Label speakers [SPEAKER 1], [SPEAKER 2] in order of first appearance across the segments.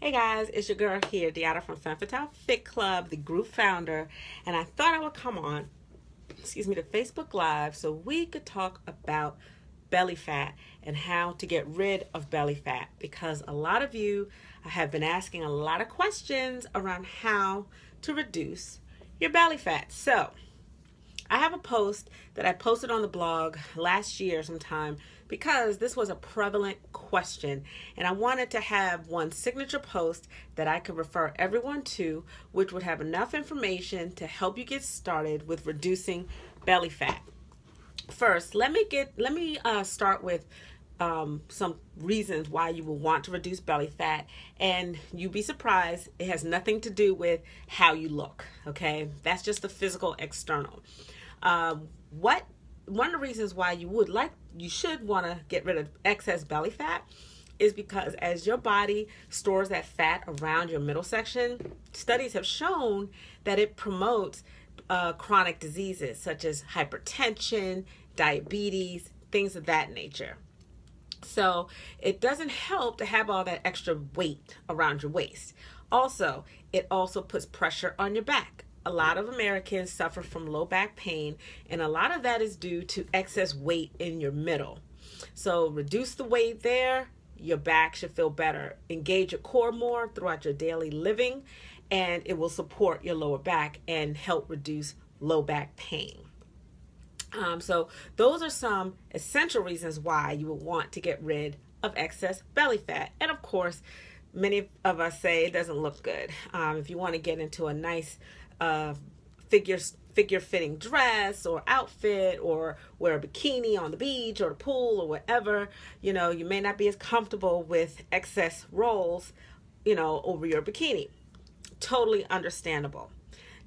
[SPEAKER 1] Hey guys, it's your girl here, Deanna from Femme Fitale Fit Club, the group founder, and I thought I would come on, to Facebook Live so we could talk about belly fat and how to get rid of belly fat, because a lot of you have been asking a lot of questions around how to reduce your belly fat. So I have a post that I posted on the blog last year sometime because this was a prevalent question, and I wanted to have one signature post that I could refer everyone to, which would have enough information to help you get started with reducing belly fat. First, let me start with some reasons why you will want to reduce belly fat, and you'd be surprised, it has nothing to do with how you look. Okay, that's just the physical external. One of the reasons why you should want to get rid of excess belly fat is because as your body stores that fat around your middle section, studies have shown that it promotes chronic diseases such as hypertension, diabetes, things of that nature. So it doesn't help to have all that extra weight around your waist. Also, it also puts pressure on your back. A lot of Americans suffer from low back pain, and a lot of that is due to excess weight in your middle. So reduce the weight there, your back should feel better. Engage your core more throughout your daily living, and it will support your lower back and help reduce low back pain. So those are some essential reasons why you would want to get rid of excess belly fat. And of course, many of us say it doesn't look good. If you want to get into a nice figure fitting dress or outfit, or wear a bikini on the beach or the pool or whatever, you may not be as comfortable with excess rolls, over your bikini. Totally understandable.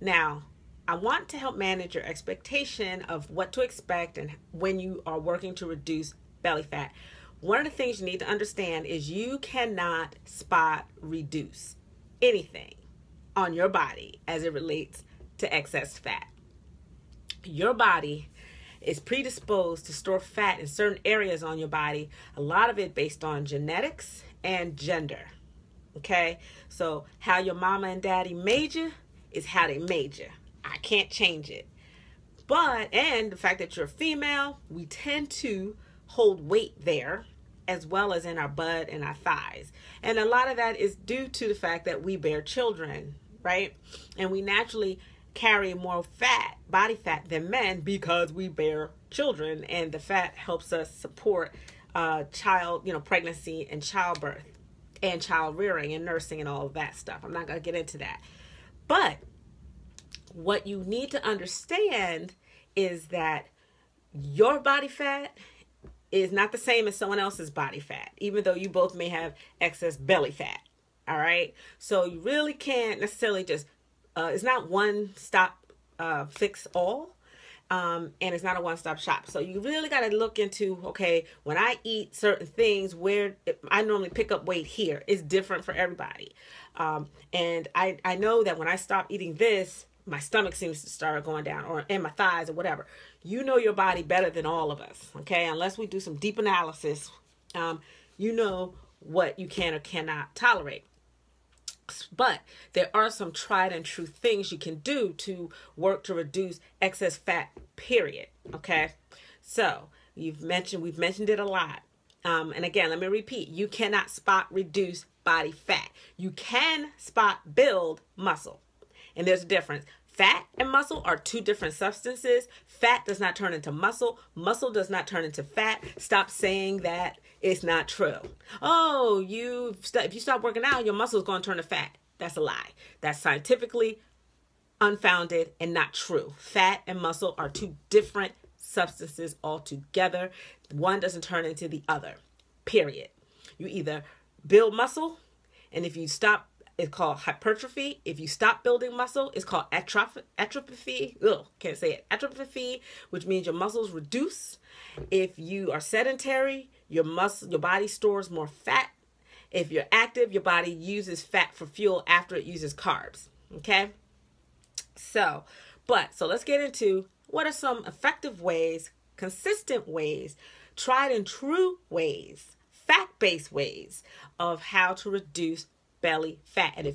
[SPEAKER 1] Now, I want to help manage your expectation of what to expect and when you are working to reduce belly fat. One of the things you need to understand is you cannot spot reduce anything on your body as it relates to excess fat. Your body is predisposed to store fat in certain areas on your body, a lot of it based on genetics and gender. Okay, so how your mama and daddy made you is how they made you. I can't change it. And the fact that you're a female, we tend to hold weight there, as well as in our butt and our thighs. And a lot of that is due to the fact that we bear children, right? And we naturally carry more body fat than men because we bear children, and the fat helps us support pregnancy and childbirth and child rearing and nursing and all of that stuff. I'm not going to get into that. But what you need to understand is that your body fat is not the same as someone else's body fat, even though you both may have excess belly fat. All right. So you really can't necessarily just, it's not one stop fix all. And it's not a one-stop shop. So you really got to look into, okay, when I eat certain things, where I normally pick up weight here is different for everybody. And I know that when I stop eating this, my stomach seems to start going down, and my thighs or whatever. You know your body better than all of us, okay? Unless we do some deep analysis, you know what you can or cannot tolerate. But there are some tried and true things you can do to work to reduce excess fat, period. Okay. So we've mentioned it a lot. And again, let me repeat, you cannot spot reduce body fat. You can spot build muscle. And there's a difference. Fat and muscle are two different substances. Fat does not turn into muscle. Muscle does not turn into fat. Stop saying that. It's not true. Oh, if you stop working out, your muscle is going to turn to fat. That's a lie. That's scientifically unfounded and not true. Fat and muscle are two different substances altogether. One doesn't turn into the other, period. You either build muscle, and if you stop, it's called hypertrophy. If you stop building muscle, it's called atrophy. Can't say it. Atrophy, which means your muscles reduce. If you are sedentary, your body stores more fat. If you're active, your body uses fat for fuel after it uses carbs. Okay? So let's get into what are some effective ways, consistent ways, tried and true ways, fact-based ways of how to reduce belly fat. And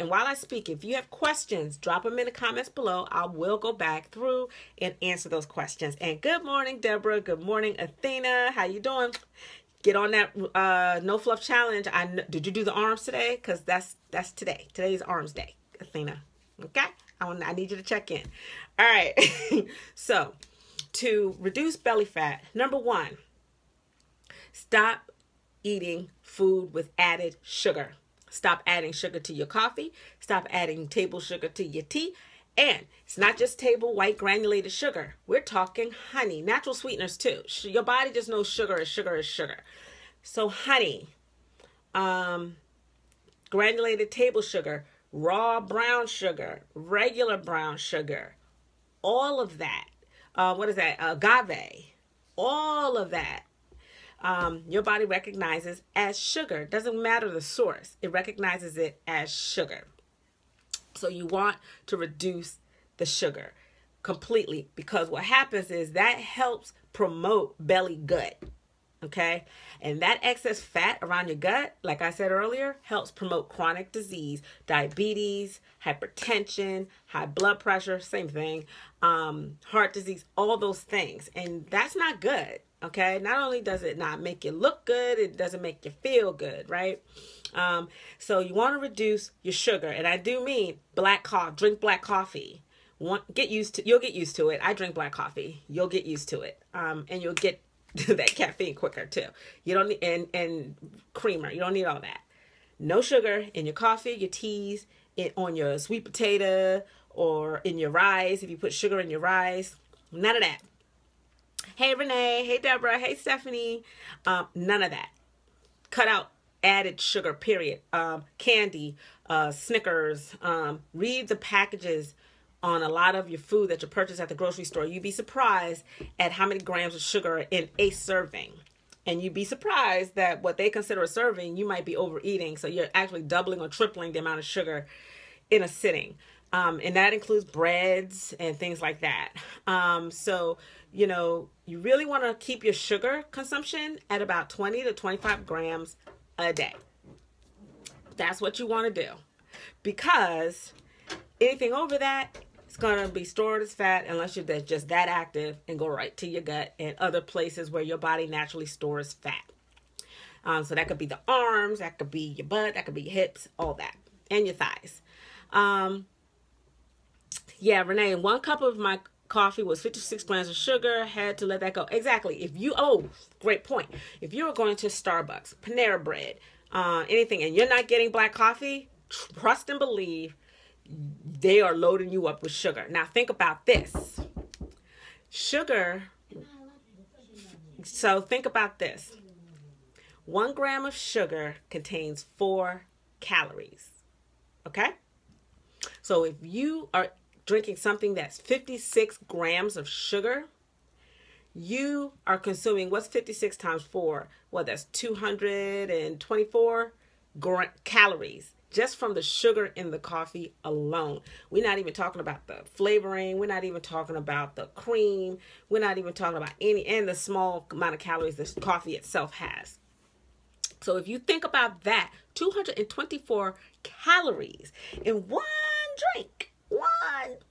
[SPEAKER 1] while I speak, if you have questions, drop them in the comments below. I will go back through and answer those questions. And good morning, Deborah. Good morning, Athena. How you doing? Get on that no fluff challenge. Did you do the arms today? Because that's today. Today's arms day, Athena. Okay? I need you to check in. All right. So, to reduce belly fat, number one, stop eating food with added sugar. Stop adding sugar to your coffee. Stop adding table sugar to your tea. And it's not just table white granulated sugar. We're talking honey, natural sweeteners too. Your body just knows sugar is sugar is sugar. So honey, granulated table sugar, raw brown sugar, regular brown sugar, all of that. What is that? Agave. All of that. Your body recognizes as sugar. Doesn't matter the source. It recognizes it as sugar. So you want to reduce the sugar completely, because what happens is that helps promote belly gut. Okay. And that excess fat around your gut, like I said earlier, helps promote chronic disease, diabetes, hypertension, high blood pressure, same thing, heart disease, all those things. And that's not good. Okay. Not only does it not make you look good, it doesn't make you feel good. Right. So you want to reduce your sugar. And I do mean drink black coffee. You'll get used to it. I drink black coffee. You'll get used to it. And you'll get that caffeine quicker too. You don't need, and creamer. You don't need all that. No sugar in your coffee, your teas, on your sweet potato, or in your rice. If you put sugar in your rice, none of that. Hey Renee, hey Deborah, hey Stephanie. None of that. Cut out added sugar, period. Candy, Snickers. Read the packages on a lot of your food that you purchase at the grocery store. You'd be surprised at how many grams of sugar are in a serving. And you'd be surprised that what they consider a serving, you might be overeating. So you're actually doubling or tripling the amount of sugar in a sitting. And that includes breads and things like that. So, you really want to keep your sugar consumption at about 20 to 25 grams a day. That's what you want to do. Because anything over that, it's going to be stored as fat unless you're just that active and go right to your gut and other places where your body naturally stores fat. So that could be the arms, that could be your butt, that could be your hips, all that, and your thighs. Yeah, Renee, 1 cup of my coffee was 56 grams of sugar. Had to let that go. Exactly. Great point. If you're going to Starbucks, Panera Bread, anything, and you're not getting black coffee, trust and believe they are loading you up with sugar. Now think about this. Sugar. So think about this. 1 gram of sugar contains 4 calories. Okay? So if you are drinking something that's 56 grams of sugar, you are consuming, what's 56 times 4? Well, that's 224 calories just from the sugar in the coffee alone. We're not even talking about the flavoring. We're not even talking about the cream. We're not even talking about and the small amount of calories the coffee itself has. So if you think about that, 224 calories in one drink.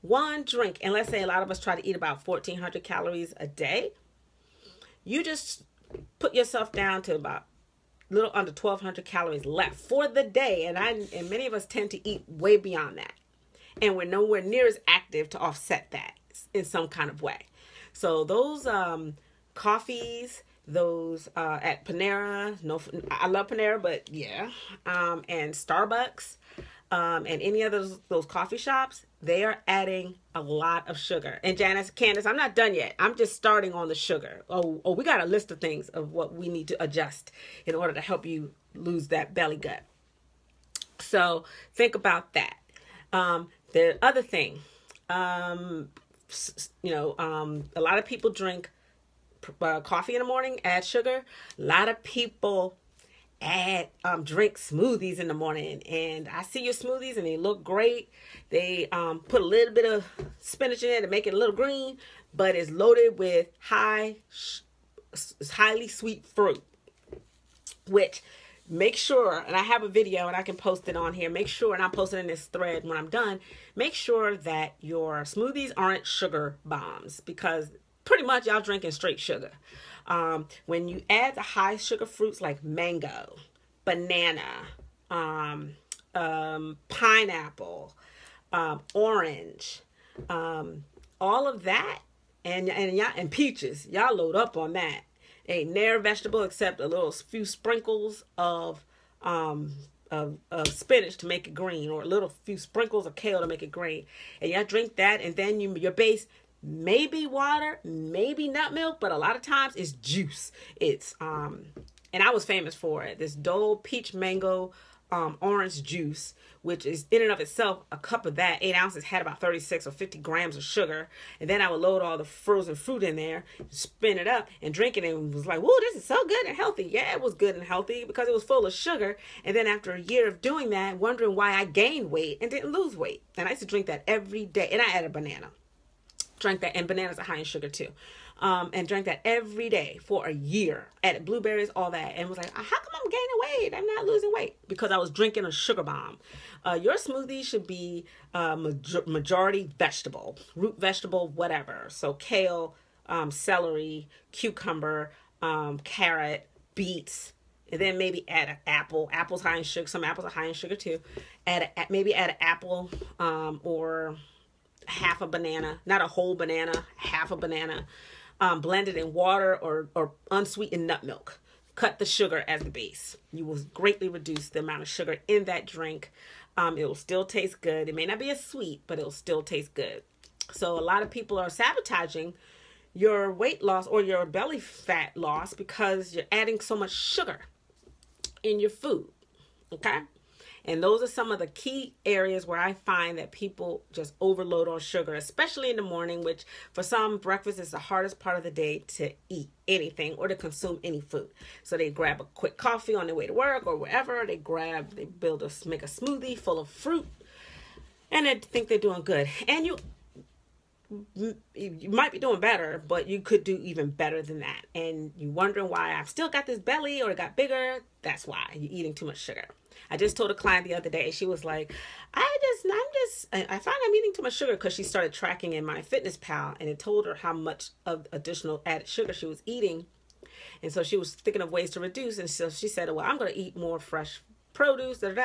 [SPEAKER 1] One drink. And let's say a lot of us try to eat about 1,400 calories a day. You just put yourself down to about a little under 1,200 calories left for the day. And many of us tend to eat way beyond that. And we're nowhere near as active to offset that in some kind of way. So those coffees, those at Panera, I love Panera, but yeah, and Starbucks, and any of those coffee shops, they are adding a lot of sugar. And Candace, I'm not done yet. I'm just starting on the sugar. Oh, we got a list of things of what we need to adjust in order to help you lose that belly gut. So think about that. The other thing, a lot of people drink coffee in the morning, add sugar. A lot of people drink smoothies in the morning, and I see your smoothies and they look great. They put a little bit of spinach in it to make it a little green, but it's loaded with highly sweet fruit, which make sure, and I have a video and I can post it on here, make sure, and I'll post it in this thread when I'm done, make sure that your smoothies aren't sugar bombs, because pretty much y'all drinking straight sugar. When you add the high sugar fruits like mango, banana, pineapple, orange, all of that, and peaches, y'all load up on that. Ain't near vegetable except a little few sprinkles of spinach to make it green, or a little few sprinkles of kale to make it green. And y'all drink that, and then your base maybe water, maybe nut milk, but a lot of times it's juice. It's and I was famous for it. This Dole peach mango orange juice, which is in and of itself, a cup of that, 8 ounces, had about 36 or 50 grams of sugar. And then I would load all the frozen fruit in there, spin it up, and drink it, and was like, whoa, this is so good and healthy. Yeah, it was good and healthy because it was full of sugar. And then after a year of doing that, wondering why I gained weight and didn't lose weight. And I used to drink that every day. And I added banana. Drank that, and bananas are high in sugar too. And drank that every day for a year. Added blueberries, all that, and was like, how come I'm gaining weight? I'm not losing weight, because I was drinking a sugar bomb. Your smoothie should be majority vegetable, root vegetable, whatever. So kale, celery, cucumber, carrot, beets, and then maybe add an apple. Apple's high in sugar. Some apples are high in sugar too. Maybe add an apple, or half a banana, not a whole banana, half a banana. Blend it in water or unsweetened nut milk. Cut the sugar as the base. You will greatly reduce the amount of sugar in that drink. It will still taste good. It may not be as sweet, but it'll still taste good. So a lot of people are sabotaging your weight loss or your belly fat loss because you're adding so much sugar in your food. Okay? And those are some of the key areas where I find that people just overload on sugar, especially in the morning, which for some, breakfast is the hardest part of the day to eat anything or to consume any food. So they grab a quick coffee on their way to work or wherever. They make a smoothie full of fruit, and they think they're doing good. And you might be doing better, but you could do even better than that. And you're wondering why I've still got this belly or it got bigger. That's why you're eating too much sugar. I just told a client the other day, she was like, I find I'm eating too much sugar, because she started tracking in my Fitness Pal, and it told her how much of additional added sugar she was eating. And so she was thinking of ways to reduce. And so she said, well, I'm going to eat more fresh produce. And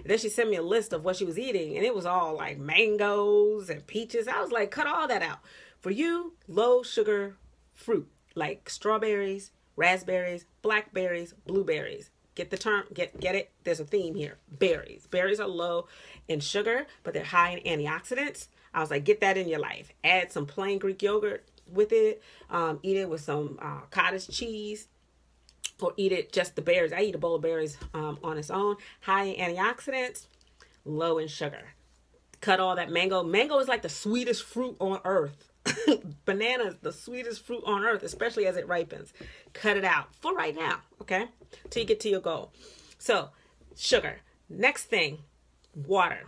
[SPEAKER 1] then she sent me a list of what she was eating, and it was all like mangoes and peaches. I was like, cut all that out. For you, low sugar fruit like strawberries, raspberries, blackberries, blueberries. Get the term, get it? There's a theme here. Berries. Berries are low in sugar, but they're high in antioxidants. I was like, get that in your life. Add some plain Greek yogurt with it. Eat it with some cottage cheese, or eat it just the berries. I eat a bowl of berries on its own. High in antioxidants, low in sugar. Cut all that mango. Mango is like the sweetest fruit on earth. Banana is the sweetest fruit on earth, especially as it ripens. Cut it out for right now, okay? Till you get to your goal. So, sugar. Next thing, water.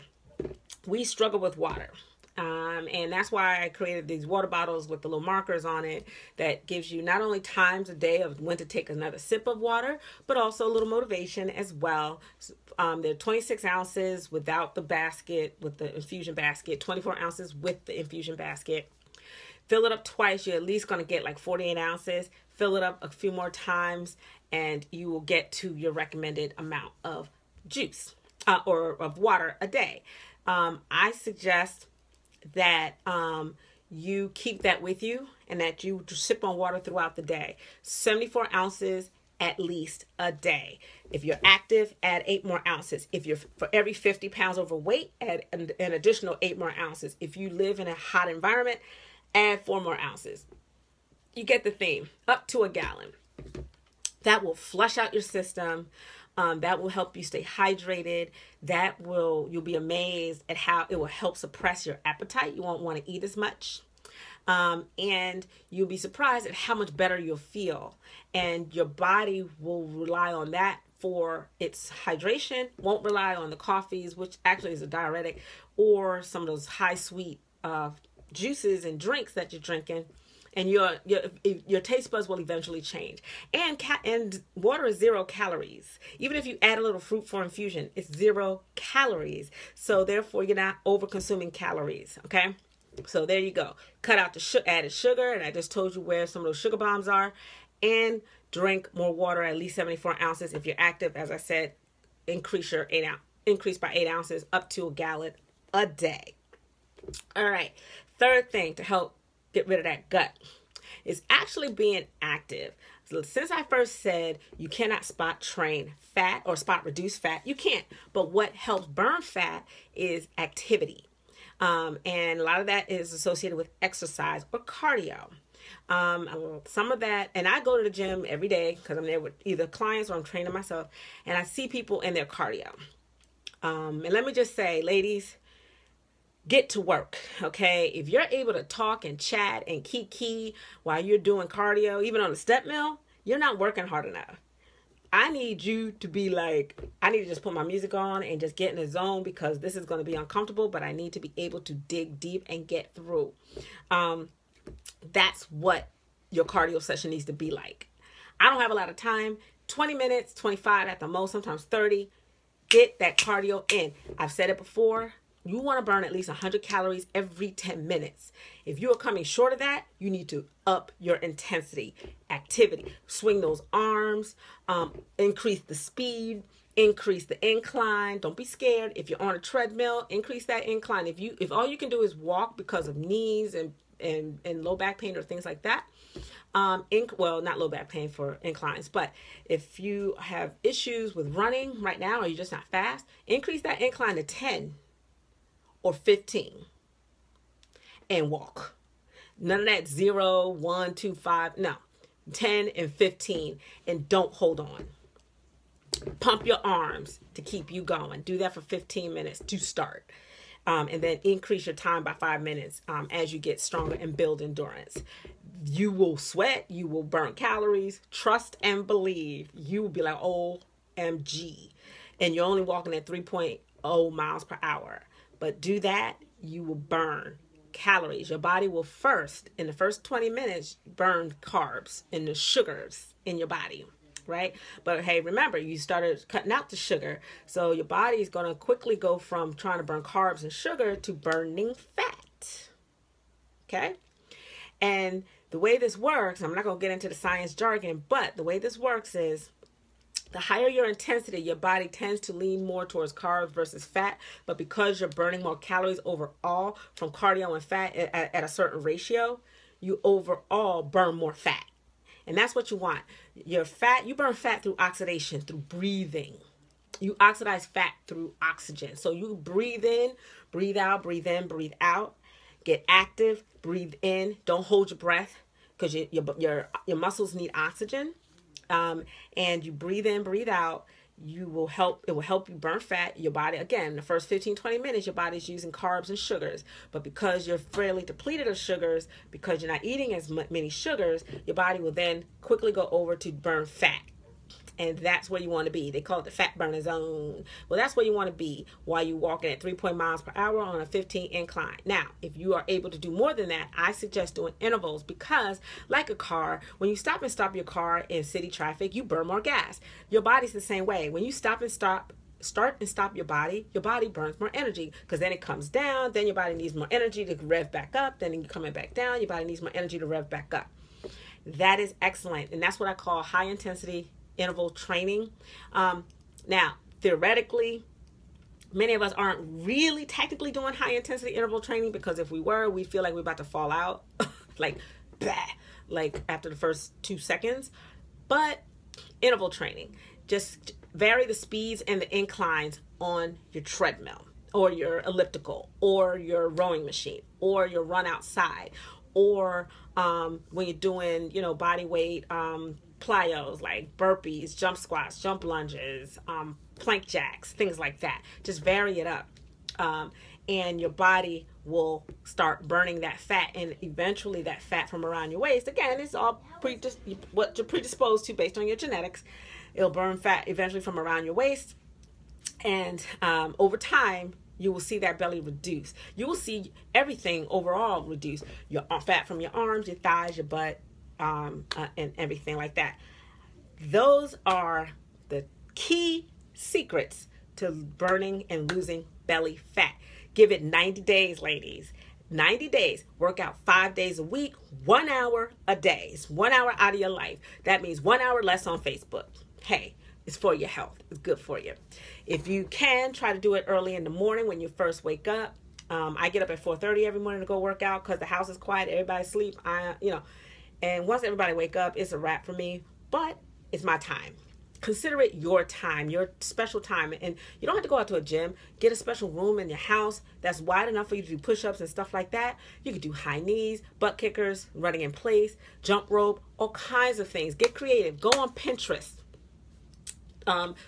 [SPEAKER 1] We struggle with water. And that's why I created these water bottles with the little markers on it that gives you not only times a day of when to take another sip of water, but also a little motivation as well. They're 26 ounces without the basket, with the infusion basket, 24 ounces with the infusion basket. Fill it up twice. You're at least going to get like 48 ounces. Fill it up a few more times, and you will get to your recommended amount of juice or of water a day. I suggest that you keep that with you, and that you sip on water throughout the day. 74 ounces at least a day. If you're active, add 8 more ounces. If you're for every 50 pounds overweight, add an additional 8 more ounces. If you live in a hot environment, add 4 more ounces. You get the theme. Up to a gallon. That will flush out your system. That will help you stay hydrated. You'll be amazed at how it will help suppress your appetite. You won't want to eat as much. And you'll be surprised at how much better you'll feel. And your body will rely on that for its hydration. Won't rely on the coffees, which actually is a diuretic, or some of those high sweet juices and drinks that you're drinking. and your taste buds will eventually change. And water is 0 calories. Even if you add a little fruit for infusion, it's 0 calories. So therefore, you're not over consuming calories. Okay. So there you go. Cut out the added sugar, and I just told you where some of those sugar bombs are. And drink more water, at least 74 ounces. If you're active, as I said, increase by 8 ounces up to a gallon a day. All right. Third thing to help get rid of that gut is actually being active. So since I first said you cannot spot train fat or spot reduce fat, you can't. But what helps burn fat is activity. And a lot of that is associated with exercise or cardio. Some of that, and I go to the gym every day because I'm there with either clients or I'm training myself, and I see people in their cardio. And let me just say, ladies, get to work, okay? If you're able to talk and chat and kiki while you're doing cardio, even on the step mill, you're not working hard enough. I need you to be like, I need to just put my music on and just get in the zone, because this is going to be uncomfortable, but I need to be able to dig deep and get through. That's what your cardio session needs to be like. I don't have a lot of time. 20 minutes, 25 at the most, sometimes 30. Get that cardio in. I've said it before. You want to burn at least 100 calories every 10 minutes. If you are coming short of that, you need to up your intensity, activity. Swing those arms, increase the speed, increase the incline. Don't be scared. If you're on a treadmill, increase that incline. If all you can do is walk because of knees and low back pain or things like that, well, not low back pain for inclines, but if you have issues with running right now or you're just not fast, increase that incline to 10 or 15 and walk. None of that 0, 1, 2, 5. No, 10 and 15, and don't hold on. Pump your arms to keep you going. Do that for 15 minutes to start. And then increase your time by 5 minutes as you get stronger and build endurance. You will sweat. You will burn calories. Trust and believe. You will be like, OMG. And you're only walking at 3.0 miles per hour. But do that, you will burn calories. Your body will in the first 20 minutes, burn carbs and the sugars in your body. Right? But hey, remember, you started cutting out the sugar. So your body is going to quickly go from trying to burn carbs and sugar to burning fat. Okay? And the way this works, I'm not going to get into the science jargon, but the way this works is the higher your intensity, your body tends to lean more towards carbs versus fat. But because you're burning more calories overall from cardio and fat at a certain ratio, you overall burn more fat. And that's what you want. You burn fat through oxidation, through breathing. You oxidize fat through oxygen. So you breathe in, breathe out, breathe in, breathe out. Get active, breathe in. Don't hold your breath, because your muscles need oxygen. And you breathe in, breathe out. It will help you burn fat. Your body, again, the first 15-20 minutes, your body's using carbs and sugars. But because you're fairly depleted of sugars, because you're not eating as many sugars, your body will then quickly go over to burn fat. And that's where you want to be. They call it the fat burner zone. Well, that's where you want to be while you're walking at 3 miles per hour on a 15 incline. Now, if you are able to do more than that, I suggest doing intervals, because like a car, when you stop your car in city traffic, you burn more gas. Your body's the same way. When you start and stop your body burns more energy, because then it comes down, then your body needs more energy to rev back up, then you're coming back down, your body needs more energy to rev back up. That is excellent. And that's what I call high intensity interval training. Now, theoretically, many of us aren't really technically doing high intensity interval training, because if we were, we feel like we're about to fall out, like after the first 2 seconds. But interval training, just vary the speeds and the inclines on your treadmill or your elliptical or your rowing machine or your run outside, or when you're doing, body weight plyos like burpees, jump squats, jump lunges, plank jacks, things like that. Just vary it up. And your body will start burning that fat, and eventually that fat from around your waist, again, it's all what you're predisposed to based on your genetics. It'll burn fat eventually from around your waist, and over time, you will see that belly reduce. You will see everything overall reduce. Your fat from your arms, your thighs, your butt, and everything like that. Those are the key secrets to burning and losing belly fat. Give it 90 days, ladies. 90 days. Work out 5 days a week, 1 hour a day. It's 1 hour out of your life. That means 1 hour less on Facebook. Hey, it's for your health. It's good for you. If you can, try to do it early in the morning when you first wake up. I get up at 4:30 every morning to go work out because the house is quiet. Everybody's asleep. And once everybody wake up, it's a wrap for me. But it's my time. Consider it your time, your special time. And you don't have to go out to a gym. Get a special room in your house that's wide enough for you to do push-ups and stuff like that. You can do high knees, butt kickers, running in place, jump rope, all kinds of things. Get creative. Go on Pinterest.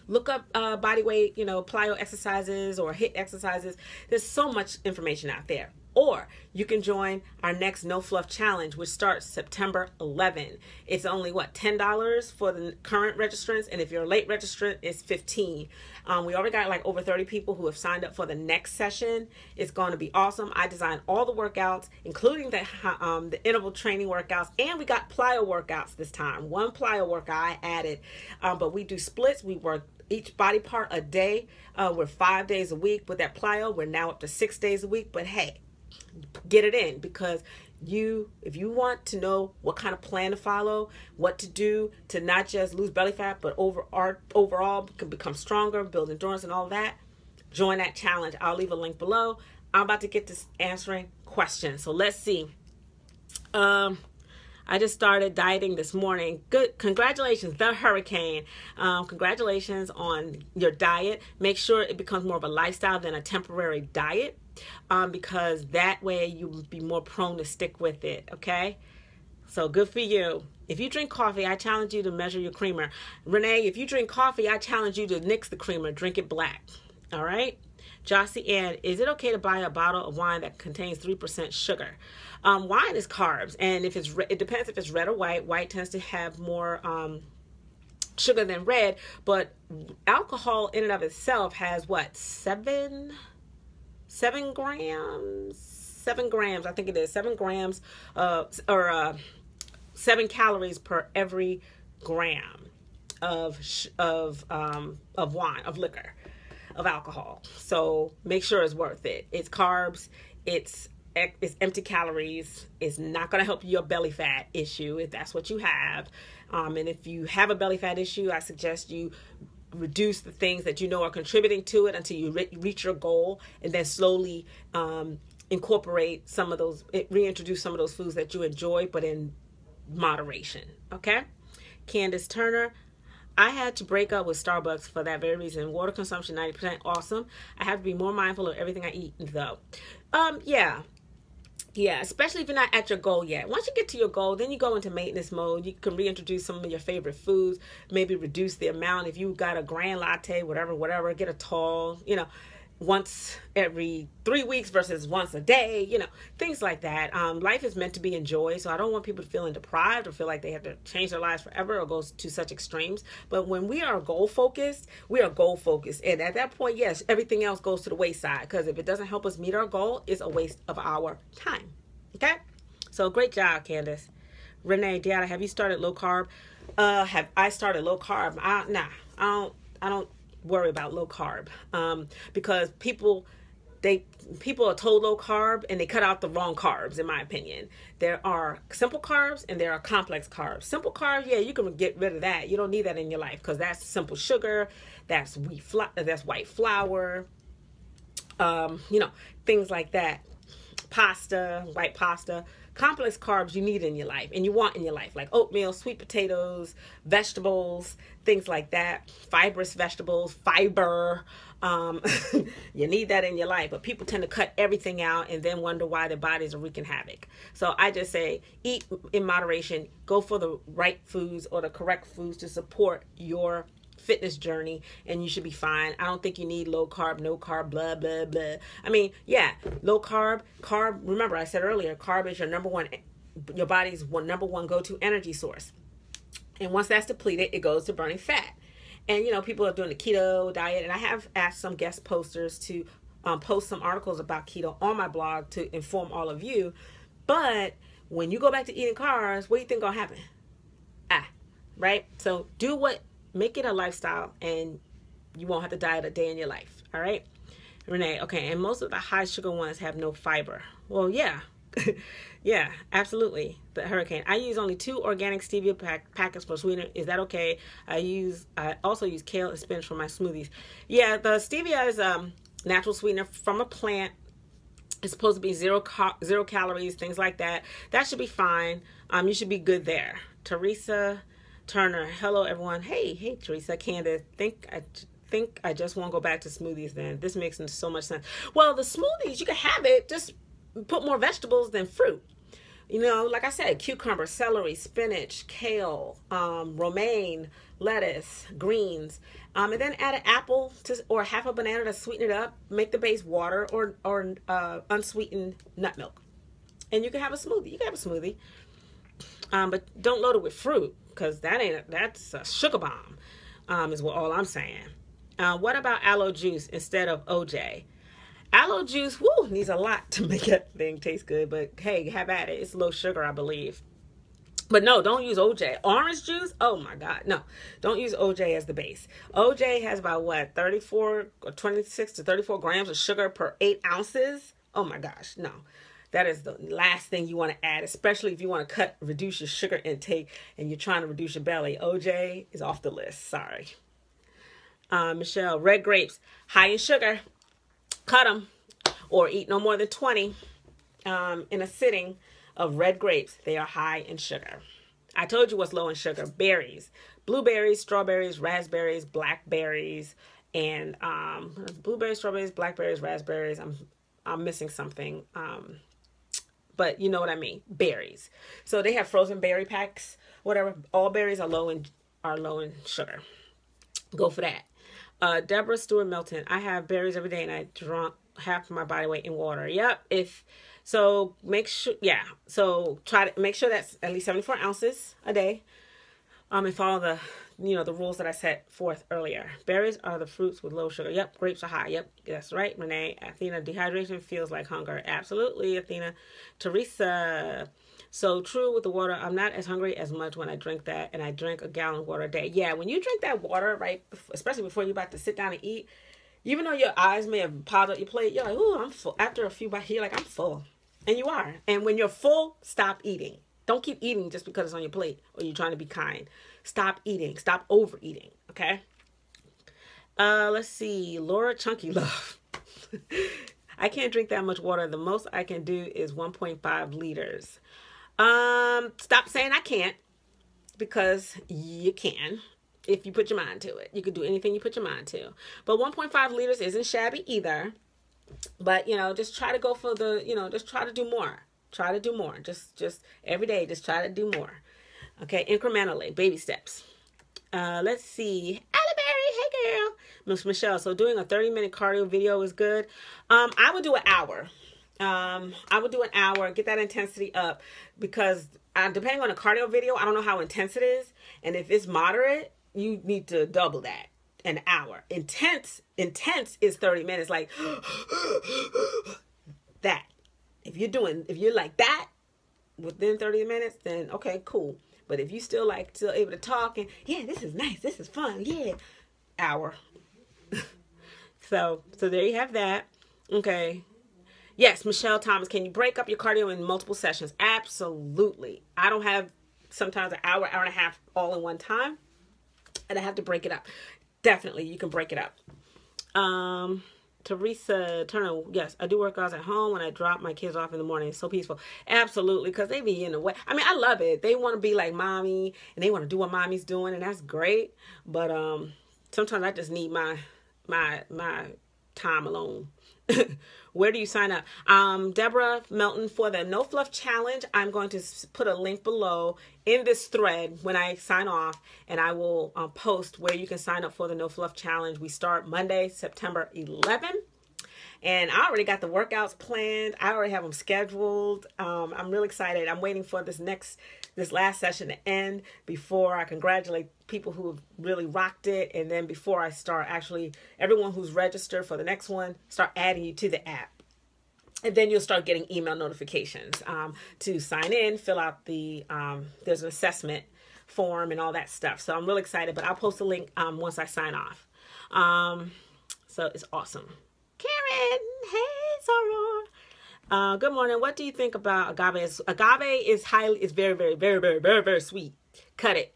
[SPEAKER 1] Look up body weight, plyo exercises or HIIT exercises. There's so much information out there. Or you can join our next No Fluff Challenge, which starts September 11. It's only, $10 for the current registrants. And if you're a late registrant, it's $15. We already got like over 30 people who have signed up for the next session. It's going to be awesome. I designed all the workouts, including the interval training workouts. And we got plyo workouts this time. One plyo workout I added. But we do splits. We work each body part a day. We're 5 days a week with that plyo. We're now up to 6 days a week. But hey, get it in, because if you want to know what kind of plan to follow, what to do to not just lose belly fat, but overall can become stronger, build endurance and all that, join that challenge. I'll leave a link below. I'm about to get to answering questions. So let's see. I just started dieting this morning. Good. Congratulations, the hurricane. Congratulations on your diet. Make sure it becomes more of a lifestyle than a temporary diet. Because that way you'll be more prone to stick with it, okay? So good for you. If you drink coffee, I challenge you to measure your creamer. Renee, if you drink coffee, I challenge you to nix the creamer. Drink it black, all right? Jossie Ann, is it okay to buy a bottle of wine that contains 3% sugar? Wine is carbs, and if it depends if it's red or white. White tends to have more sugar than red, but alcohol in and of itself has what, 7 grams, I think it is 7 grams, or 7 calories per every gram of wine, of liquor, of alcohol. So make sure it's worth it. It's carbs. It's empty calories. It's not going to help your belly fat issue if that's what you have. And if you have a belly fat issue, I suggest you reduce the things that you know are contributing to it until you reach your goal, and then slowly incorporate some of those, reintroduce some of those foods that you enjoy, but in moderation. Okay? Candace Turner, I had to break up with Starbucks for that very reason. Water consumption 90%, awesome. I have to be more mindful of everything I eat though. Yeah, especially if you're not at your goal yet. Once you get to your goal, then you go into maintenance mode. You can reintroduce some of your favorite foods, maybe reduce the amount. If you got a grand latte, whatever, get a tall, once every 3 weeks versus once a day, things like that. Life is meant to be enjoyed, so I don't want people to feel deprived or feel like they have to change their lives forever or go to such extremes. But when we are goal focused, we are goal focused. And at that point, yes, everything else goes to the wayside, because if it doesn't help us meet our goal, it's a waste of our time. Okay? So great job, Candace. Renee, Deanna, have you started low carb? Have I started low carb? I don't worry about low carb, because people are told low carb and they cut out the wrong carbs, in my opinion. There are simple carbs and there are complex carbs. Simple carbs, yeah, you can get rid of that. You don't need that in your life, because that's simple sugar, that's white flour, things like that. Pasta, white pasta. Complex carbs you need in your life and you want in your life, like oatmeal, sweet potatoes, vegetables, things like that. Fibrous vegetables, fiber. You need that in your life, but people tend to cut everything out and then wonder why their bodies are wreaking havoc. So I just say eat in moderation, go for the right foods or the correct foods to support your fitness journey, and you should be fine. I don't think you need low carb, no carb, blah, blah, blah. I mean, yeah, low carb, remember I said earlier, carb is your body's number one go-to energy source. And once that's depleted, it goes to burning fat. And, people are doing the keto diet, and I have asked some guest posters to post some articles about keto on my blog to inform all of you. But when you go back to eating carbs, what do you think gonna happen? Right? So make it a lifestyle, and you won't have to diet a day in your life. All right, Renee. Okay, and most of the high sugar ones have no fiber. Well, yeah. Yeah, absolutely. The Hurricane. I use only 2 organic stevia packets for sweetener. Is that okay? I also use kale and spinach for my smoothies. Yeah, the stevia is natural sweetener from a plant. It's supposed to be zero calories, things like that. That should be fine. You should be good there. Teresa Turner. Hello, everyone. Hey, Teresa. Candace. Think I just won't go back to smoothies then. This makes so much sense. Well, the smoothies, you can have it. Just put more vegetables than fruit. You know, like I said, cucumber, celery, spinach, kale, romaine, lettuce, greens, and then add an apple or half a banana to sweeten it up. Make the base water or unsweetened nut milk, and you can have a smoothie. You can have a smoothie, but don't load it with fruit, because that's a sugar bomb. Is what all I'm saying. What about aloe juice instead of OJ? Aloe juice, needs a lot to make that thing taste good. But hey, have at it. It's low sugar, I believe. But no, don't use OJ. Orange juice? Oh my God. No, don't use OJ as the base. OJ has about 26 to 34 grams of sugar per 8 ounces. Oh my gosh. No, that is the last thing you want to add, especially if you want to reduce your sugar intake and you're trying to reduce your belly. OJ is off the list. Sorry. Michelle, red grapes, high in sugar. Cut them, or eat no more than 20 in a sitting of red grapes. They are high in sugar. I told you what's low in sugar. Berries, blueberries, strawberries, raspberries, blackberries, and blueberries, strawberries, blackberries, raspberries. I'm missing something, but you know what I mean. Berries. So they have frozen berry packs. Whatever. All berries are low in sugar. Go for that. Deborah Stewart Milton. I have berries every day and I drink half my body weight in water. Yep. Make sure try to make sure that's at least 74 ounces a day. And follow the rules that I set forth earlier. Berries are the fruits with low sugar. Yep. Grapes are high. Yep. That's right. Renee. Athena, dehydration feels like hunger. Absolutely, Athena. Teresa. So true with the water. I'm not as hungry as much when I drink that, and I drink a gallon of water a day. Yeah, when you drink that water, right, especially before you're about to sit down and eat, even though your eyes may have piled up your plate, you're like, ooh, I'm full. After a few bites, you're like, I'm full. And you are. And when you're full, stop eating. Don't keep eating just because it's on your plate or you're trying to be kind. Stop eating. Stop overeating, okay? Let's see. Laura Chunky Love. I can't drink that much water. The most I can do is 1.5 liters. Stop saying I can't, because you can if you put your mind to it. You can do anything you put your mind to. But 1.5 liters isn't shabby either. But, just try to go for just try to do more. Try to do more. Just every day, just try to do more. Okay, incrementally, baby steps. Let's see. Halle Berry, hey girl. Miss Michelle, so doing a 30-minute cardio video is good. I would do an hour. I would do an hour, get that intensity up, because depending on the cardio video, I don't know how intense it is. And if it's moderate, you need to double that, an hour. Intense is 30 minutes, like that. If you're like that within 30 minutes, then okay, cool. But if you still able to talk and, yeah, this is nice, this is fun, yeah, hour. So there you have that. Okay. Yes, Michelle Thomas, can you break up your cardio in multiple sessions? Absolutely. I don't have sometimes an hour and a half all in one time, and I have to break it up. Definitely, you can break it up. Teresa Turner, yes, I do workouts at home when I drop my kids off in the morning. It's so peaceful. Absolutely, because they be in the way. I mean, I love it. They want to be like mommy, and they want to do what mommy's doing, and that's great. But sometimes I just need my time alone. Where do you sign up? Deborah Melton, for the No Fluff Challenge, I'm going to put a link below in this thread when I sign off, and I will post where you can sign up for the No Fluff Challenge. We start Monday, September 11th, and I already got the workouts planned. I already have them scheduled. I'm really excited. I'm waiting for this this last session to end before I congratulate people who have really rocked it. And then before I start actually, everyone who's registered for the next one, start adding you to the app. And then you'll start getting email notifications to sign in, fill out the, there's an assessment form and all that stuff. So I'm really excited, but I'll post a link once I sign off. So it's awesome. Karen, hey, Soror. Good morning. What do you think about agave? Agave is very, very, very, very, very, very sweet. Cut it.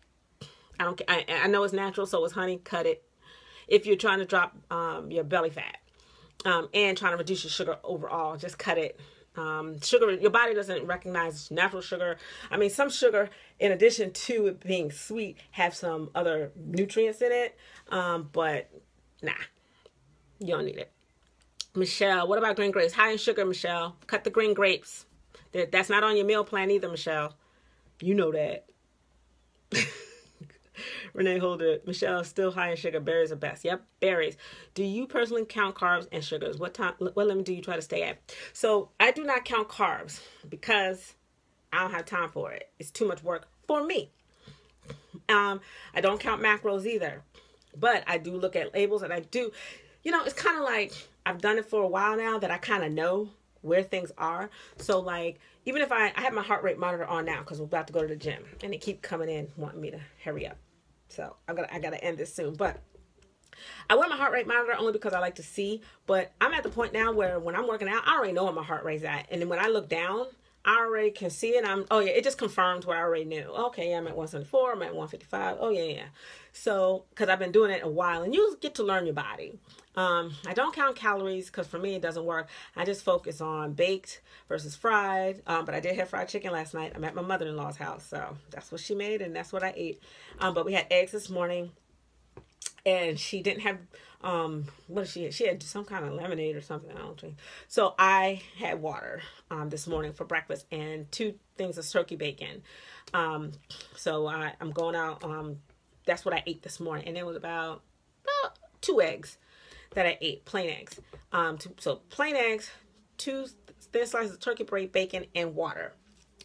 [SPEAKER 1] I know it's natural, so it's honey. Cut it. If you're trying to drop your belly fat. And trying to reduce your sugar overall, just cut it. Sugar, your body doesn't recognize natural sugar. I mean, some sugar, in addition to it being sweet, have some other nutrients in it. But nah, you don't need it. Michelle, what about green grapes? High in sugar, Michelle. Cut the green grapes. That's not on your meal plan either, Michelle. You know that. Renee Holder, Michelle, still high in sugar. Berries are best. Yep, berries. Do you personally count carbs and sugars? What limit do you try to stay at? So I do not count carbs because I don't have time for it. It's too much work for me. I don't count macros either, but I do look at labels, and I do, it's kind of like I've done it for a while now that I kind of know where things are. So like, even if I have my heart rate monitor on now because we're about to go to the gym and they keep coming in wanting me to hurry up. So I gotta end this soon, but I wear my heart rate monitor only because I like to see. But I'm at the point now where when I'm working out, I already know what my heart rate's at, and then when I look down, I already can see it. It just confirms what I already knew. Okay, yeah, I'm at 174. I'm at 155. Oh yeah. So because I've been doing it a while, and you get to learn your body. I don't count calories because for me it doesn't work. I just focus on baked versus fried. But I did have fried chicken last night. I'm at my mother-in-law's house, so that's what she made, and that's what I ate. But we had eggs this morning, and she didn't have what did she had? She had some kind of lemonade or something. I don't drink. So I had water this morning for breakfast and 2 things of turkey bacon. So I'm going out. That's what I ate this morning, and it was about 2 eggs that I ate, plain eggs. So plain eggs, 2 thin slices of turkey bacon, and water.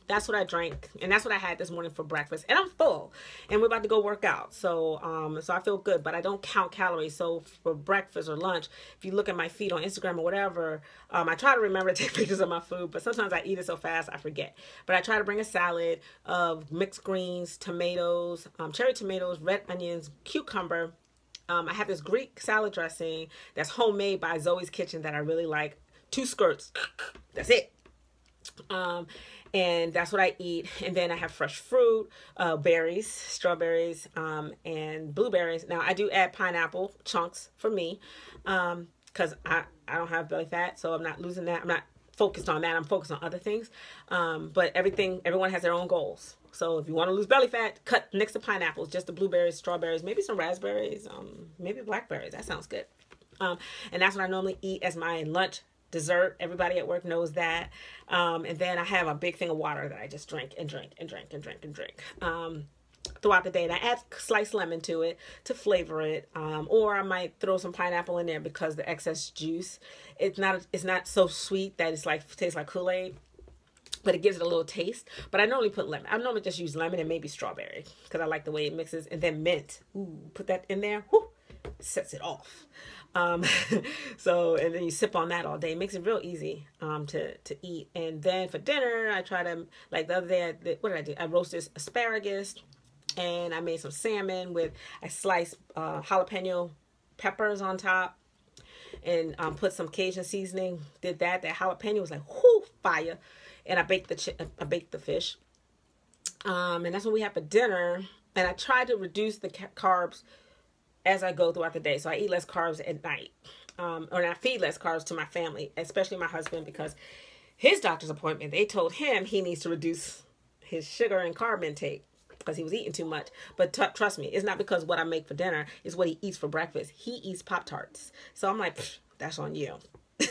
[SPEAKER 1] That's what I drank, and that's what I had this morning for breakfast. And I'm full, and we're about to go work out. So so I feel good, but I don't count calories. So for breakfast or lunch, if you look at my feed on Instagram or whatever, I try to remember to take pictures of my food, but sometimes I eat it so fast I forget. But I try to bring a salad of mixed greens, tomatoes, cherry tomatoes, red onions, cucumber. I have this Greek salad dressing that's homemade by Zoe's Kitchen that I really like. 2 skirts. That's it. And that's what I eat. And then I have fresh fruit, berries, strawberries, and blueberries. Now I do add pineapple chunks for me, because I don't have belly fat, so I'm not losing that. I'm not focused on that. I'm focused on other things. But everyone has their own goals. So if you want to lose belly fat, cut next to pineapples, just the blueberries, strawberries, maybe some raspberries, maybe blackberries. That sounds good. And that's what I normally eat as my lunch. Dessert. Everybody at work knows that. And then I have a big thing of water that I just drink and drink and drink and drink and drink throughout the day. And I add sliced lemon to it to flavor it. Or I might throw some pineapple in there because the excess juice, it's not so sweet that tastes like Kool-Aid, but it gives it a little taste. But I normally put lemon. I normally just use lemon and maybe strawberry because I like the way it mixes. And then mint. Ooh, put that in there. Whoo, sets it off. So, and then you sip on that all day. It makes it real easy, to eat. And then for dinner, I try to, like the other day, what did I do? I roasted asparagus, and I made some salmon I sliced, jalapeno peppers on top, and, put some Cajun seasoning. Did that. That jalapeno was like, whoo, fire. And I baked the fish. And that's what we have for dinner. And I try to reduce the carbs as I go throughout the day. So I eat less carbs at night. Or I feed less carbs to my family, especially my husband, because his doctor's appointment, they told him he needs to reduce his sugar and carb intake because he was eating too much. But trust me, it's not because what I make for dinner is what he eats for breakfast. He eats Pop-Tarts. So I'm like, that's on you.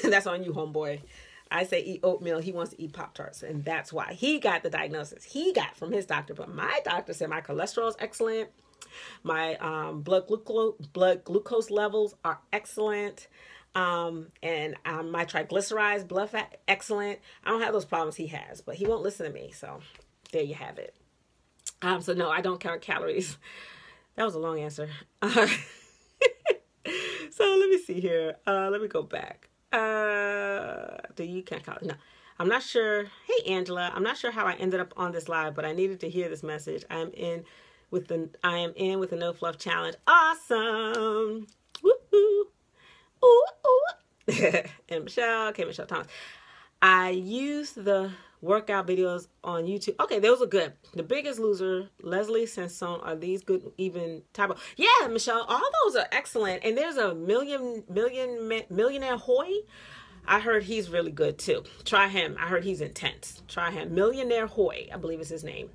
[SPEAKER 1] That's on you, homeboy. I say eat oatmeal. He wants to eat Pop-Tarts. And that's why he got the diagnosis he got from his doctor. But my doctor said my cholesterol is excellent. My blood glucose levels are excellent. And my triglycerides, blood fat, excellent. I don't have those problems he has, but he won't listen to me. So there you have it. So no, I don't count calories. That was a long answer. So let me see here. Let me go back. Do you count calories? No. I'm not sure. Hey, Angela. I'm not sure how I ended up on this live, but I needed to hear this message. I am in with the No Fluff Challenge. Awesome. Woo-hoo. Ooh, ooh. And Michelle. Okay, Michelle Thomas. I use the workout videos on YouTube. Okay, those are good. The Biggest Loser, Leslie Sansone, are these good even type of... Yeah, Michelle, all those are excellent. And there's a Millionaire Hoy. I heard he's really good too. Try him. I heard he's intense. Try him. Millionaire Hoy, I believe is his name.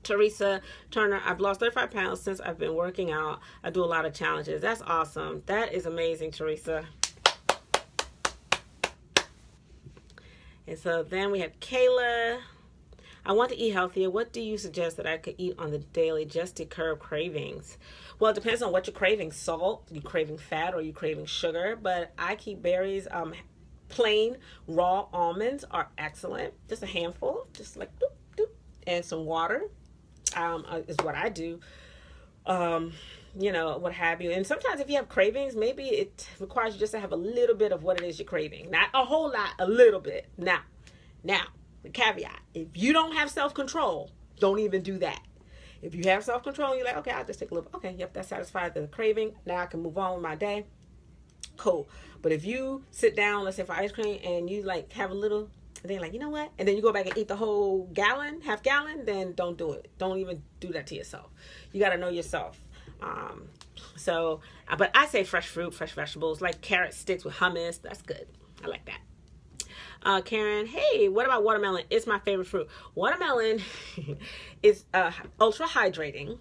[SPEAKER 1] Teresa Turner, I've lost 35 pounds since I've been working out. I do a lot of challenges. That's awesome. That is amazing, Teresa. And so then we have Kayla. I want to eat healthier. What do you suggest that I could eat on the daily just to curb cravings? Well, it depends on what you're craving. Salt, you craving fat, or you craving sugar. But I keep berries. Plain raw almonds are excellent. Just a handful, just like doop, doop, and some water is what I do. You know, what have you. And sometimes if you have cravings, maybe it requires you just to have a little bit of what it is you're craving. Not a whole lot, a little bit. Now, the caveat, if you don't have self-control, don't even do that. If you have self-control, you're like, okay, I'll just take a little, okay, yep, that satisfied the craving. Now I can move on with my day. Cool. But if you sit down, let's say for ice cream, and you like have a little, and then like, you know what? And then you go back and eat the whole gallon, half gallon, then don't do it. Don't even do that to yourself. You got to know yourself. But I say fresh fruit, fresh vegetables, like carrot sticks with hummus. That's good. I like that. Karen, hey, what about watermelon? It's my favorite fruit. Watermelon is ultra hydrating,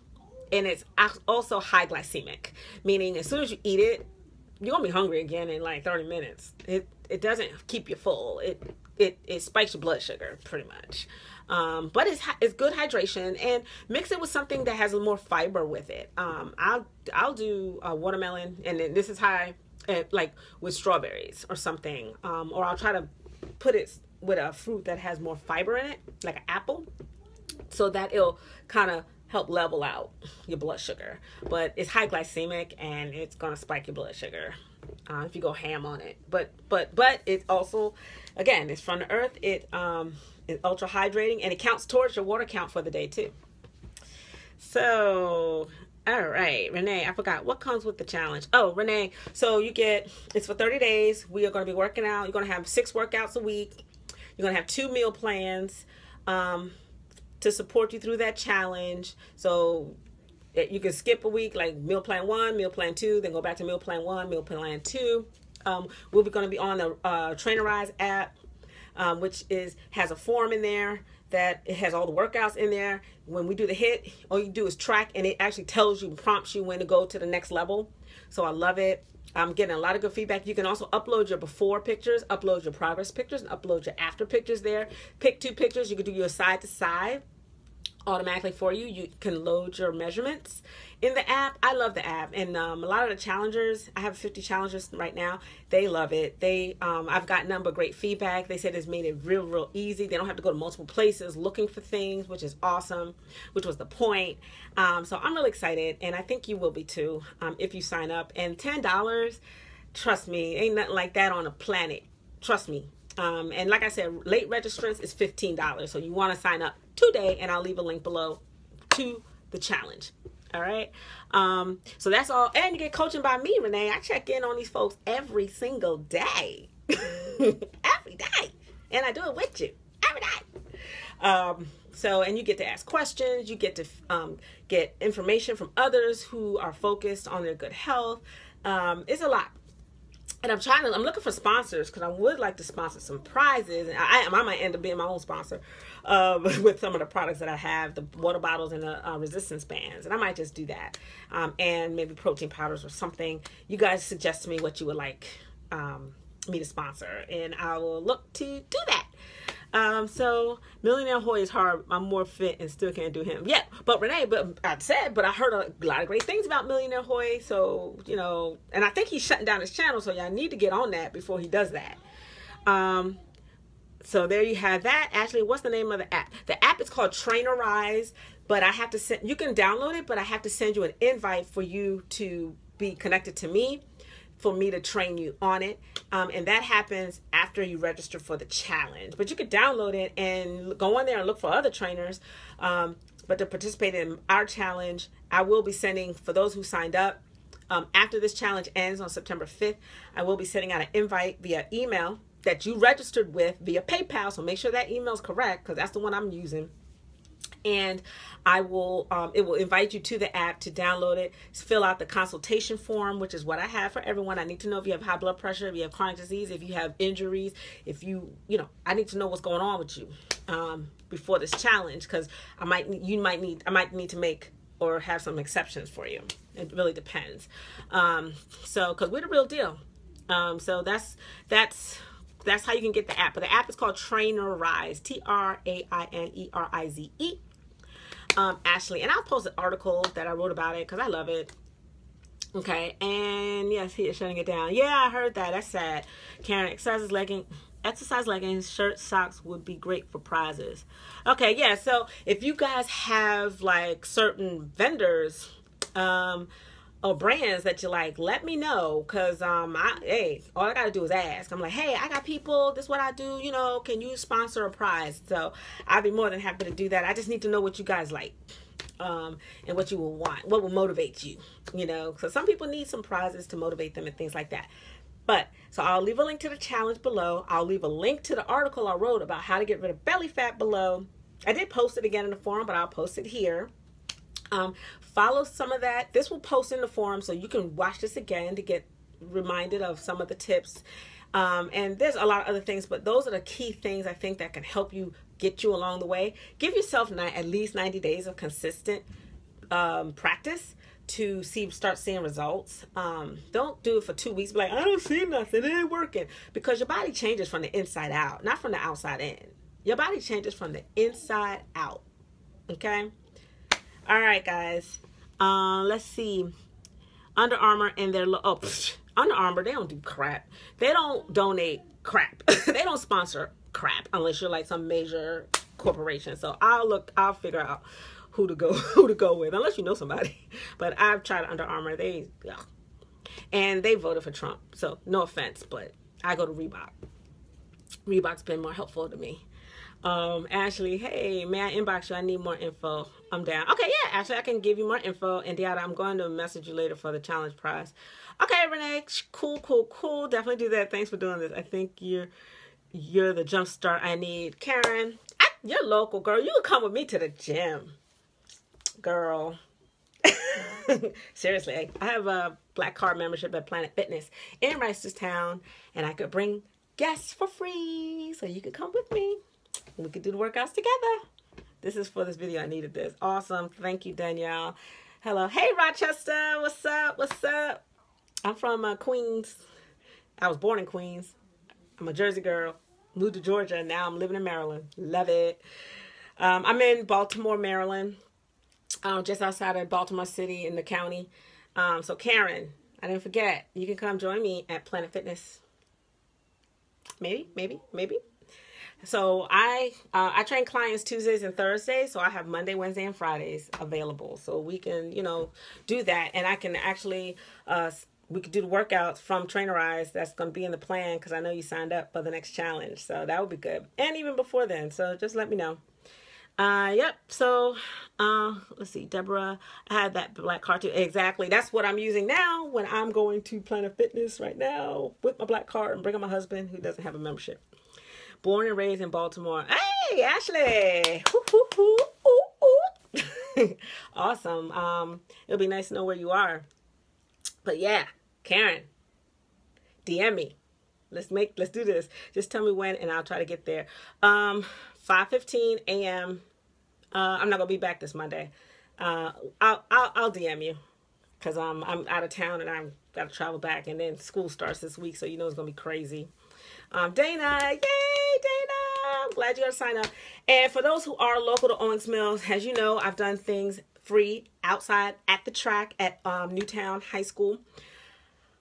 [SPEAKER 1] and it's also high glycemic, meaning as soon as you eat it, you're gonna be hungry again in like 30 minutes. It doesn't keep you full. It spikes your blood sugar pretty much. But it's good hydration, and mix it with something that has a more fiber with it. I'll do watermelon, and then this is high, like with strawberries or something. Or I'll try to put it with a fruit that has more fiber in it, like an apple, so that it'll kind of help level out your blood sugar. But it's high glycemic, and it's gonna spike your blood sugar if you go ham on it. But it's also, again, it's from the earth. It's ultra hydrating, and it counts towards your water count for the day too. So, all right, Renee, I forgot what comes with the challenge. Oh, Renee, so it's for 30 days. We are going to be working out. You're going to have 6 workouts a week. You're going to have 2 meal plans to support you through that challenge. So you can skip a week, like meal plan 1, meal plan 2, then go back to meal plan 1, meal plan 2. We'll be going to be on the Trainerize app, which has a form in there that it has all the workouts in there. When we do the HIIT, all you do is track, and it actually tells you, prompts you when to go to the next level. So I love it. I'm getting a lot of good feedback. You can also upload your before pictures, upload your progress pictures, and upload your after pictures there. Pick 2 pictures. You can do your side to side automatically for you. You can load your measurements in the app. I love the app, and a lot of the challengers, I have 50 challengers right now, they love it. I've gotten nothing but great feedback. They said it's made it real easy. They don't have to go to multiple places looking for things, which is awesome, which was the point. So I'm really excited, and I think you will be too if you sign up. And $10, trust me, ain't nothing like that on the planet. Trust me. And like I said, late registrants is $15. So you want to sign up today, and I'll leave a link below to the challenge. All right. So that's all. And you get coaching by me, Renee. I check in on these folks every single day. Every day. And I do it with you every day. And you get to ask questions. You get to get information from others who are focused on their good health. It's a lot. And I'm looking for sponsors, because I would like to sponsor some prizes. And I might end up being my own sponsor with some of the products that I have, the water bottles and the resistance bands. And I might just do that. And maybe protein powders or something. You guys suggest to me what you would like me to sponsor, and I will look to do that. So Millionaire Hoy is hard. I'm more fit and still can't do him. Yeah, but Renee, but I heard a lot of great things about Millionaire Hoy. So, and I think he's shutting down his channel. So y'all need to get on that before he does that. So there you have that. Ashley, what's the name of the app? The app is called Trainerize, but I have to send, you can download it, but I have to send you an invite for you to be connected to me, for me to train you on it. And that happens after you register for the challenge. But you could download it and go on there and look for other trainers. But to participate in our challenge, I will be sending, for those who signed up, after this challenge ends on September 5th, I will be sending out an invite via email that you registered with via PayPal. So make sure that email is correct, because that's the one I'm using. And I will, it will invite you to the app to download it, fill out the consultation form, which is what I have for everyone. I need to know if you have high blood pressure, if you have chronic disease, if you have injuries, if you I need to know what's going on with you before this challenge, because I might need to make or have some exceptions for you. It really depends. So, because we're the real deal. So that's how you can get the app. But the app is called Trainerize, Trainerize. Ashley, and I'll post an article that I wrote about it because I love it. Okay, and yes, he is shutting it down. Yeah, I heard that. That's sad. Karen, exercise leggings, shirts, socks would be great for prizes. Okay, yeah. So if you guys have like certain vendors, or brands that you like, let me know, because hey, all I gotta do is ask. I'm like, hey, I got people, this is what I do, can you sponsor a prize? So I'd be more than happy to do that. I just need to know what you guys like, and what you will want, what will motivate you, so some people need some prizes to motivate them and things like that. But so I'll leave a link to the challenge below. I'll leave a link to the article I wrote about how to get rid of belly fat below. I did post it again in the forum, but I'll post it here. Follow some of that. This will post in the forum, so you can watch this again to get reminded of some of the tips. And there's a lot of other things, but those are the key things I think that can help you, get you along the way. Give yourself at least 90 days of consistent practice to start seeing results. Don't do it for 2 weeks. Be like, I don't see nothing. It ain't working. Because your body changes from the inside out, not from the outside in. Your body changes from the inside out. Okay? All right, guys. Let's see. Under Armour and their Under Armour, they don't do crap. They don't donate crap. They don't sponsor crap unless you're like some major corporation. So I'll figure out who to go with, unless you know somebody. But I've tried Under Armour. And they voted for Trump. So no offense, but I go to Reebok. Reebok's been more helpful to me. Ashley, hey, may I inbox you? I need more info. I'm down. Okay, yeah, Ashley, I can give you more info. And Deanna, I'm going to message you later for the challenge prize. Okay, Renee, cool. Definitely do that. Thanks for doing this. I think you're the jump start I need. Karen, you're local, girl. You can come with me to the gym, girl. Seriously, I have a black card membership at Planet Fitness in Reisterstown, and I could bring guests for free, so you could come with me. We could do the workouts together. This is for this video. I needed this. Awesome. Thank you, Danielle. Hello. Hey, Rochester. What's up? I'm from Queens. I was born in Queens. I'm a Jersey girl. Moved to Georgia. Now I'm living in Maryland. Love it. I'm in Baltimore, Maryland. Just outside of Baltimore City in the county. So Karen, I didn't forget. You can come join me at Planet Fitness. Maybe. So I train clients Tuesdays and Thursdays, so I have Monday, Wednesday, and Fridays available. So we can, do that. And I can actually, we could do the workouts from Trainerize. That's going to be in the plan because I know you signed up for the next challenge. So that would be good. And even before then. So just let me know. Yep. So, let's see, Deborah, I had that black card too. Exactly. That's what I'm using now when I'm going to Planet Fitness right now with my black card and bringing my husband who doesn't have a membership. Born and raised in Baltimore. Hey, Ashley. Awesome. It'll be nice to know where you are. But yeah, Karen, DM me. Let's do this. Just tell me when and I'll try to get there. 5:15 a.m. I'm not gonna be back this Monday. I'll DM you because I'm out of town and I've got to travel back, and then school starts this week, so it's gonna be crazy. Dana, yay, Dana! I'm glad you got to sign up. And for those who are local to Owings Mills, as you know, I've done things free outside at the track at Newtown High School.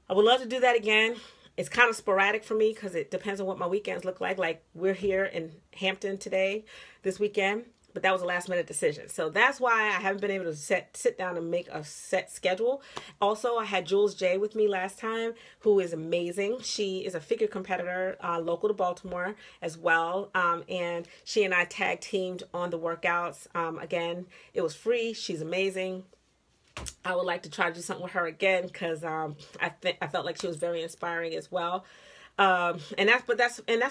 [SPEAKER 1] I would love to do that again. It's kind of sporadic for me because it depends on what my weekends look like. Like we're here in Hampton this weekend, but that was a last minute decision. So that's why I haven't been able to sit down and make a set schedule. Also, I had Jules J with me last time, who is amazing. She is a figure competitor, local to Baltimore as well. And she and I tag teamed on the workouts. Again, it was free. She's amazing. I would like to try to do something with her again because I felt like she was very inspiring as well. And that's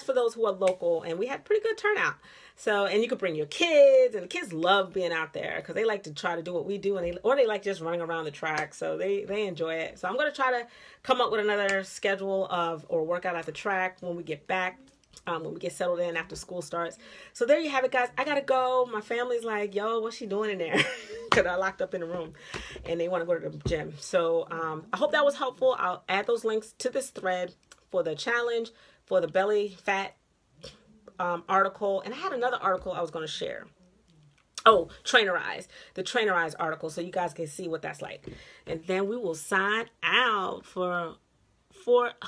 [SPEAKER 1] for those who are local, and we had pretty good turnout. So, and you could bring your kids, and the kids love being out there because they like to try to do what we do, and they like just running around the track. So they enjoy it. So I'm going to try to come up with another schedule or workout at the track when we get back. When we get settled in after school starts. So there you have it, guys. I gotta go. My family's like, yo, what's she doing in there? Because I locked up in the room and they want to go to the gym. So I hope that was helpful. I'll add those links to this thread for the challenge, for the belly fat article. And I had another article I was going to share. Oh, the Trainerize article, so you guys can see what that's like. And then we will sign out for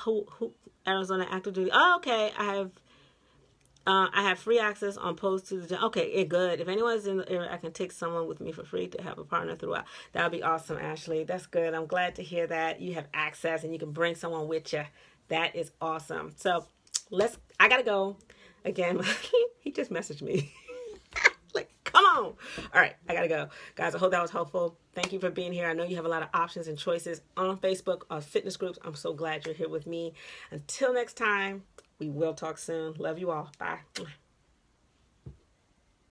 [SPEAKER 1] who Arizona Active Duty. Oh, okay. I have free access on post to the gym. Okay, good. If anyone's in the area, I can take someone with me for free to have a partner throughout. That would be awesome, Ashley. That's good. I'm glad to hear that you have access and you can bring someone with you. That is awesome. So I gotta go. Again, he just messaged me. Like, come on. All right, I gotta go. Guys, I hope that was helpful. Thank you for being here. I know you have a lot of options and choices on Facebook, fitness groups. I'm so glad you're here with me. Until next time, we will talk soon. Love you all. Bye.